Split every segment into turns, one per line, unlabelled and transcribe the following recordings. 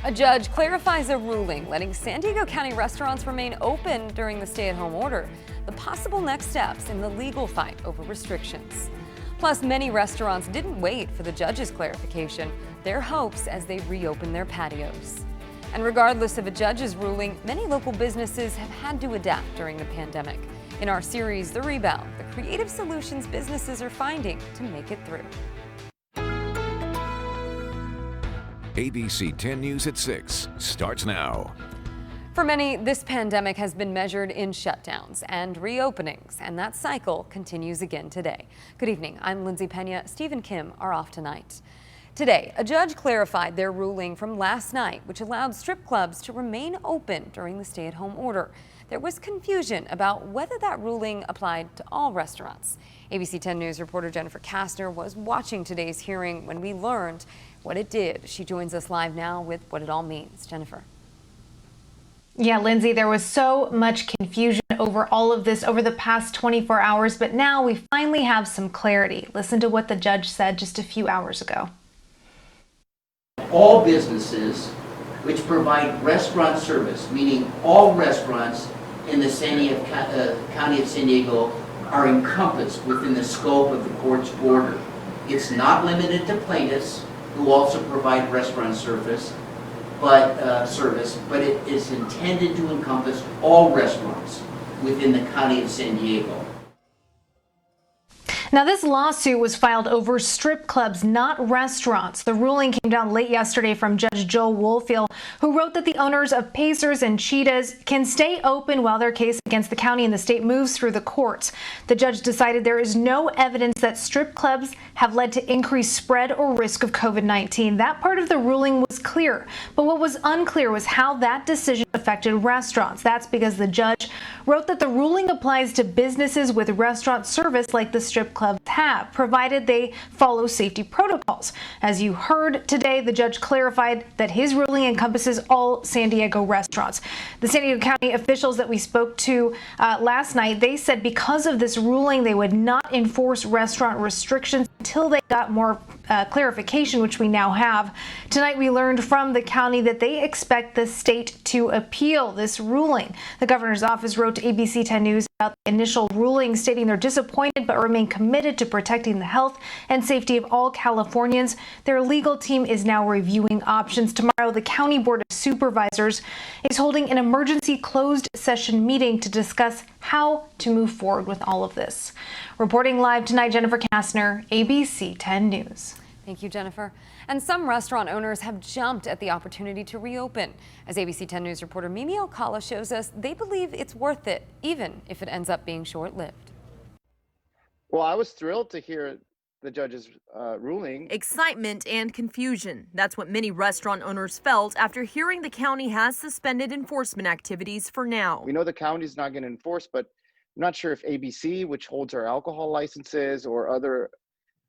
A judge clarifies a ruling letting San Diego County restaurants remain open during the stay-at-home order. The possible next steps in the legal fight over restrictions. Plus, many restaurants didn't wait for the judge's clarification. Their hopes as they reopen their patios. And regardless of a judge's ruling, many local businesses have had to adapt during the pandemic. In our series, The Rebound, the creative solutions businesses are finding to make it through.
ABC 10 News at 6 starts now.
For many, this pandemic has been measured in shutdowns and reopenings, and that cycle continues again today. Good evening. I'm Lindsay Pena. Steve and Kim are off tonight. Today, a judge clarified their ruling from last night, which allowed strip clubs to remain open during the stay-at-home order. There was confusion about whether that ruling applied to all restaurants. ABC 10 News reporter Jennifer Kastner was watching today's hearing when we learned what it did. She joins us live now with what it all means. Jennifer.
Yeah, Lindsay, there was so much confusion over all of this over the past 24 hours, but now we finally have some clarity. Listen to what the judge said just a few hours ago.
All businesses which provide restaurant service, meaning all restaurants in the County of San Diego, are encompassed within the scope of the court's order. It's not limited to plaintiffs who also provide restaurant service, but it is intended to encompass all restaurants within the County of San Diego.
Now, this lawsuit was filed over strip clubs, not restaurants. The ruling came down late yesterday from Judge Joel Woolfield, who wrote that the owners of Pacers and Cheetahs can stay open while their case against the county and the state moves through the courts. The judge decided there is no evidence that strip clubs have led to increased spread or risk of COVID-19. That part of the ruling was clear, but what was unclear was how that decision affected restaurants. That's because the judge wrote that the ruling applies to businesses with restaurant service like the strip clubs have, provided they follow safety protocols. As you heard today, the judge clarified that his ruling encompasses all San Diego restaurants. The San Diego County officials that we spoke to last night, they said because of this ruling, they would not enforce restaurant restrictions until they got more clarification, which we now have. Tonight, we learned from the county that they expect the state to appeal this ruling. The governor's office wrote to ABC 10 News about the initial ruling, stating they're disappointed but remain committed to protecting the health and safety of all Californians. Their legal team is now reviewing options. Tomorrow, the County Board of Supervisors is holding an emergency closed session meeting to discuss how to move forward with all of this. Reporting live tonight, Jennifer Kastner, ABC 10 News.
Thank you, Jennifer. And some restaurant owners have jumped at the opportunity to reopen. As ABC 10 News reporter Mimi Alcala shows us, they believe it's worth it, even if it ends up being short-lived.
Well, I was thrilled to hear the judge's ruling.
Excitement and confusion. That's what many restaurant owners felt after hearing the county has suspended enforcement activities for now.
We know the county's not going to enforce, but I'm not sure if ABC, which holds our alcohol licenses, or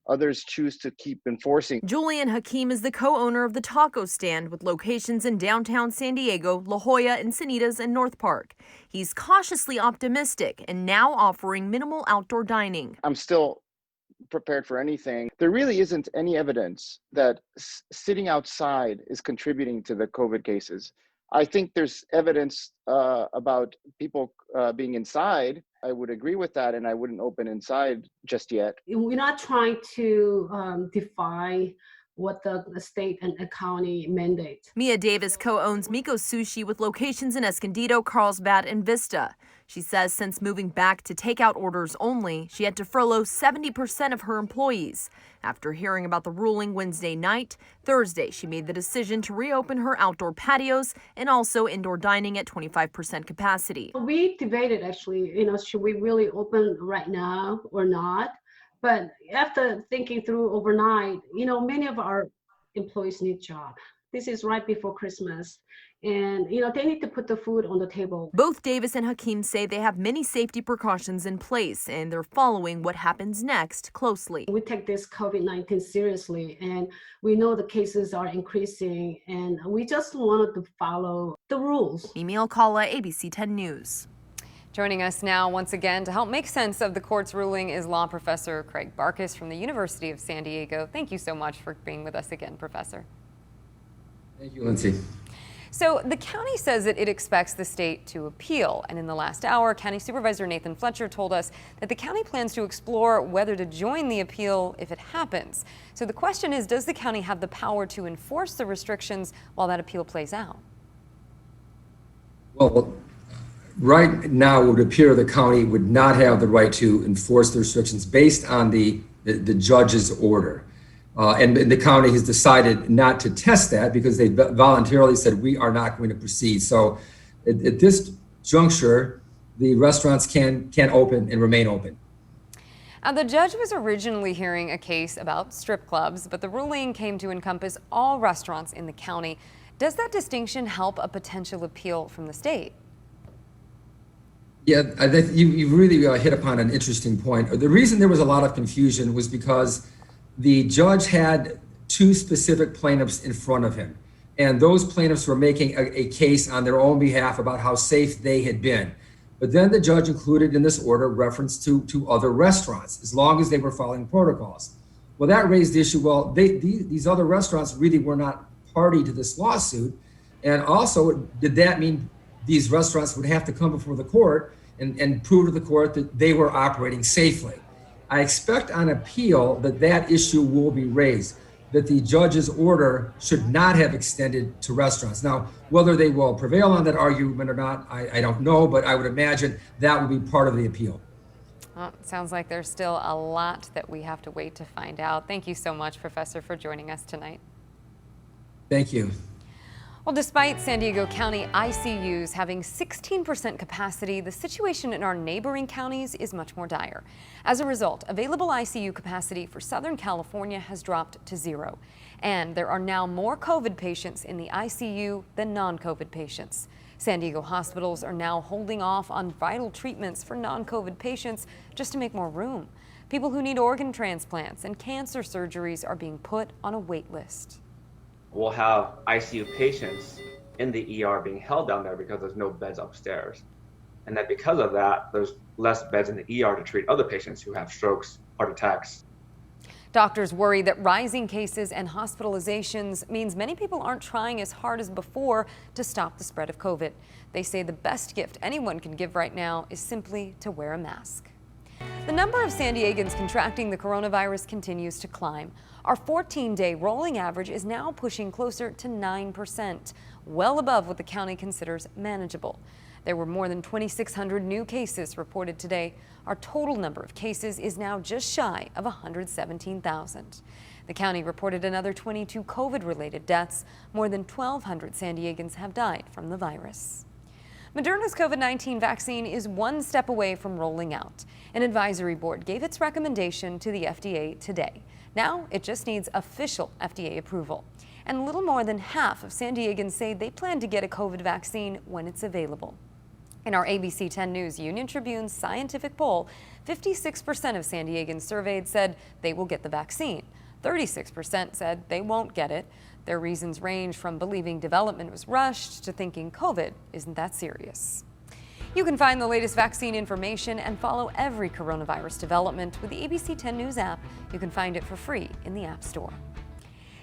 others choose to keep enforcing.
Julian Hakeem is the co-owner of the taco stand with locations in downtown San Diego, La Jolla, Encinitas, and North Park. He's cautiously optimistic and now offering minimal outdoor dining.
I'm still prepared for anything. There really isn't any evidence that sitting outside is contributing to the COVID cases. I think there's evidence about people being inside. I would agree with that, and I wouldn't open inside just yet.
We're not trying to defy what the state and county mandate.
Mia Davis co-owns Miko Sushi with locations in Escondido, Carlsbad, and Vista. She says since moving back to takeout orders only, she had to furlough 70% of her employees. After hearing about the ruling Wednesday night, Thursday, she made the decision to reopen her outdoor patios and also indoor dining at 25% capacity.
We debated actually, should we really open right now or not? But after thinking through overnight, many of our employees need jobs. This is right before Christmas. And, they need to put the food on the table.
Both Davis and Hakeem say they have many safety precautions in place, and they're following what happens next closely.
We take this COVID-19 seriously, and we know the cases are increasing, and we just wanted to follow the rules.
Mimi Alcala, ABC 10 News.
Joining us now once again to help make sense of the court's ruling is law professor Craig Barkas from the University of San Diego. Thank you so much for being with us again, Professor.
Thank you, Lindsay.
So the county says that it expects the state to appeal. And in the last hour, County Supervisor Nathan Fletcher told us that the county plans to explore whether to join the appeal if it happens. So the question is, does the county have the power to enforce the restrictions while that appeal plays out?
Well, right now it would appear the county would not have the right to enforce the restrictions based on the judge's order. And the county has decided not to test that because they voluntarily said we are not going to proceed. So at this juncture, the restaurants can open and remain open.
Now, the judge was originally hearing a case about strip clubs, but the ruling came to encompass all restaurants in the county. Does that distinction help a potential appeal from the state?
Yeah, you really hit upon an interesting point. The reason there was a lot of confusion was because the judge had two specific plaintiffs in front of him, and those plaintiffs were making a case on their own behalf about how safe they had been. But then the judge included in this order reference to other restaurants, as long as they were following protocols. Well, that raised the issue, well, these other restaurants really were not party to this lawsuit. And also, did that mean these restaurants would have to come before the court and prove to the court that they were operating safely? I expect on appeal that issue will be raised, that the judge's order should not have extended to restaurants. Now, whether they will prevail on that argument or not, I don't know, but I would imagine that would be part of the appeal.
Well, it sounds like there's still a lot that we have to wait to find out. Thank you so much, Professor, for joining us tonight.
Thank you.
Well, despite San Diego County ICUs having 16% capacity, the situation in our neighboring counties is much more dire. As a result, available ICU capacity for Southern California has dropped to 0. And there are now more COVID patients in the ICU than non-COVID patients. San Diego hospitals are now holding off on vital treatments for non-COVID patients just to make more room. People who need organ transplants and cancer surgeries are being put on a wait list.
We'll have ICU patients in the ER being held down there because there's no beds upstairs. And that because of that, there's less beds in the ER to treat other patients who have strokes, heart attacks.
Doctors worry that rising cases and hospitalizations means many people aren't trying as hard as before to stop the spread of COVID. They say the best gift anyone can give right now is simply to wear a mask. The number of San Diegans contracting the coronavirus continues to climb. Our 14-day rolling average is now pushing closer to 9%, well above what the county considers manageable. There were more than 2,600 new cases reported today. Our total number of cases is now just shy of 117,000. The county reported another 22 COVID-related deaths. More than 1,200 San Diegans have died from the virus. Moderna's COVID-19 vaccine is one step away from rolling out. An advisory board gave its recommendation to the FDA today. Now it just needs official FDA approval. And a little more than half of San Diegans say they plan to get a COVID vaccine when it's available. In our ABC 10 News Union Tribune's scientific poll, 56% of San Diegans surveyed said they will get the vaccine. 36% said they won't get it. Their reasons range from believing development was rushed to thinking COVID isn't that serious. You can find the latest vaccine information and follow every coronavirus development with the ABC 10 News app. You can find it for free in the App Store.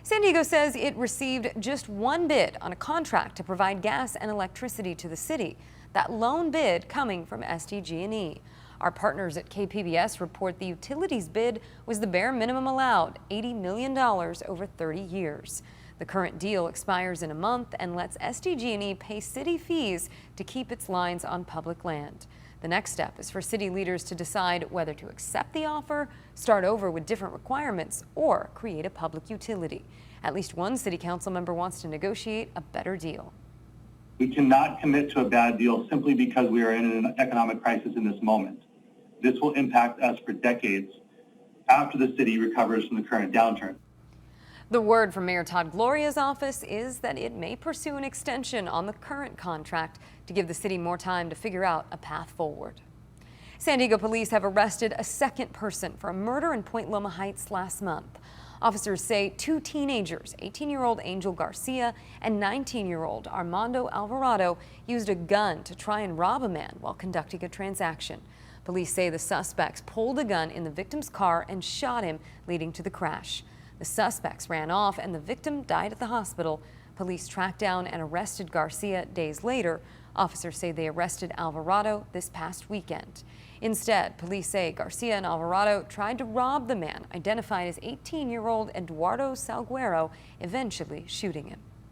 San Diego says it received just one bid on a contract to provide gas and electricity to the city. That lone bid coming from SDG&E. Our partners at KPBS report the utilities bid was the bare minimum allowed, $80 million over 30 years. The current deal expires in a month and lets SDG&E pay city fees to keep its lines on public land. The next step is for city leaders to decide whether to accept the offer, start over with different requirements, or create a public utility. At least one city council member wants to negotiate a better deal.
We cannot commit to a bad deal simply because we are in an economic crisis in this moment. This will impact us for decades after the city recovers from the current downturn.
The word from Mayor Todd Gloria's office is that it may pursue an extension on the current contract to give the city more time to figure out a path forward. San Diego police have arrested a second person for a murder in Point Loma Heights last month. Officers say two teenagers, 18-year-old Angel Garcia and 19-year-old Armando Alvarado, used a gun to try and rob a man while conducting a transaction. Police say the suspects pulled a gun in the victim's car and shot him, leading to the crash. The suspects ran off and the victim died at the hospital. Police tracked down and arrested Garcia days later. Officers say they arrested Alvarado this past weekend. Instead, police say Garcia and Alvarado tried to rob the man, identified as 18-year-old Eduardo Salguero, eventually shooting him.